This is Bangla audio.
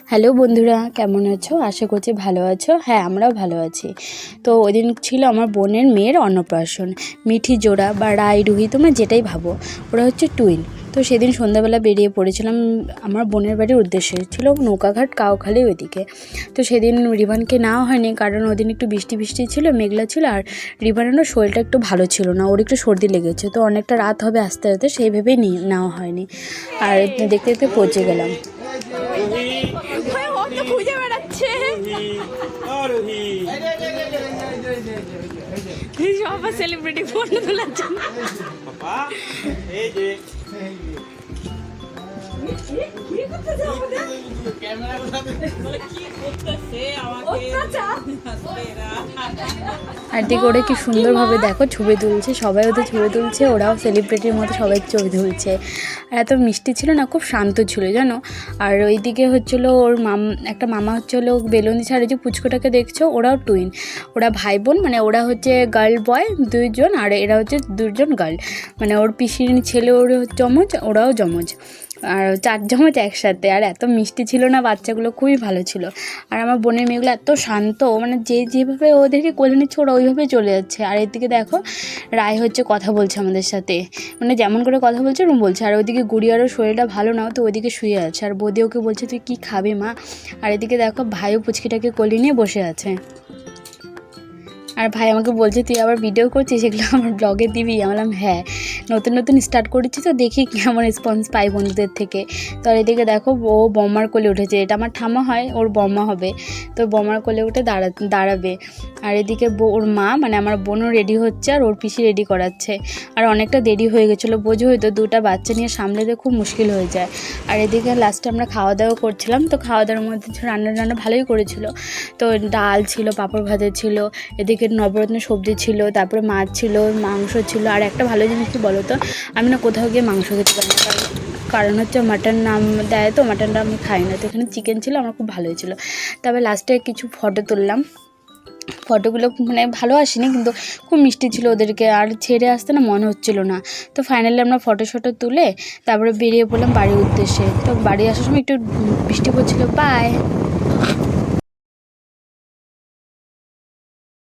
হ্যালো বন্ধুরা, কেমন আছো? আশা করছি ভালো আছো। হ্যাঁ, আমরাও ভালো আছি। তো ওই দিন ছিল আমার বোনের মেয়ের অন্নপ্রাশন। মিঠি জোড়া বা রাই রুহি তোমরা যেটাই ভাবো, ওরা হচ্ছে টুইন। তো সেদিন সন্ধ্যাবেলা বেরিয়ে পড়েছিলাম আমার বোনের বাড়ির উদ্দেশ্যে। ছিল নৌকাঘাট কাউখালী ওইদিকে। তো সেদিন রিভানকে নেওয়া হয়নি, কারণ ওদিন একটু বৃষ্টি ছিল, মেঘলা ছিল, আর রিভানের শরীরটা একটু ভালো ছিল না, ওর একটু সর্দি লেগেছে। তো অনেকটা রাত হবে আস্তে আস্তে, সেই ভেবেই নেওয়া হয়নি। আর দেখতে দেখতে পৌঁছে গেলাম। খুঁজে বেড়াচ্ছে সবার সেলিব্রিটি ফটো তোলার জন্য। আর দিকে ওরা কি সুন্দরভাবে দেখো ছবি তুলছে, সবাই ওদের ছবি তুলছে, ওরাও সেলিব্রিটির মতো সবাই ছবি তুলছে। আর এত মিষ্টি ছিল না, খুব শান্ত ছিল জানো। আর ওইদিকে হচ্ছিলো ওর একটা মামা হচ্ছিলো বেলুনি ছাড়ে যে পুচকোটাকে দেখছো, ওরাও টুইন, ওরা ভাই বোন, মানে ওরা হচ্ছে গার্ল বয় দুইজন, আর এরা হচ্ছে দুজন গার্ল, মানে ওর পিসির ছেলে ওর যমজ, ওরাও যমজ, আর 4 জমজ একসাথে। আর এত মিষ্টি ছিল না বাচ্চাগুলো, খুবই ভালো ছিল। আর আমার বোনের মেয়েগুলো এত শান্ত, মানে যেভাবে ওদেরকে কোলে নিচ্ছে ওরা ওইভাবে চলে যাচ্ছে। আর এদিকে দেখো রায় হচ্ছে কথা বলছে আমাদের সাথে, মানে যেমন করে কথা বলছে ওরকম বলছে। আর ওইদিকে গুড়িয়ারও শরীরটা ভালো না, তো ওইদিকে শুয়ে আছে। আর বৌদি ওকে বলছে তুই কী খাবি মা। আর এদিকে দেখো ভাইও পুচকিটাকে কোলে নিয়ে বসে আছে। আর ভাই আমাকে বলছে তুই আবার ভিডিও করছিস, সেগুলো আমার ব্লগে দিবি? আমি বললাম হ্যাঁ, নতুন স্টার্ট করেছি, তো দেখি কেমন রেসপন্স পাই বন্ধুদের থেকে। তো আর এদিকে দেখো ও বম্মার কোলে উঠেছে, এটা আমার ঠাম্মা হয়, ওর বম্মা হবে, তো বম্মার কোলে উঠে দাঁড়াবে। আর এদিকে ওর মা, মানে আমার বোনও রেডি হচ্ছে, আর ওর পিসি রেডি করাচ্ছে। আর অনেকটা দেরি হয়ে গেছিলো, বোঝো হয়তো দুটা বাচ্চা নিয়ে সামলাতে খুব মুশকিল হয়ে যায়। আর এদিকে লাস্টে আমরা খাওয়া দাওয়া করছিলাম, তো খাওয়া দাওয়ার মধ্যে রান্না ভালোই করেছিল। তো ডাল ছিল, পাঁপড় ভাজা ছিল, এদিকে নবরত্ন সবজি ছিল, তারপরে মাছ ছিল, মাংস ছিল। আর একটা ভালো জিনিস কি বলো তো, আমি না কোথাও গিয়ে মাংস খেতে পারি না, কারণ হচ্ছে মাটন নাম দেয়, তো মাটনটা আমি খাই না। তো এখানে চিকেন ছিল, আমার খুব ভালোই ছিল। তবে লাস্টে কিছু ফটো তুললাম, ফটোগুলো মানে ভালো আসেনি, কিন্তু খুব মিষ্টি ছিল ওদেরকে, আর ছেড়ে আসতে না মনে হচ্ছিল না। তো ফাইনালি আমরা ফটো তুলে তারপরে বেরিয়ে পড়লাম বাড়ির উদ্দেশ্যে। তো বাড়ি আসার সময় একটু বৃষ্টি পড়ছিল। বাই।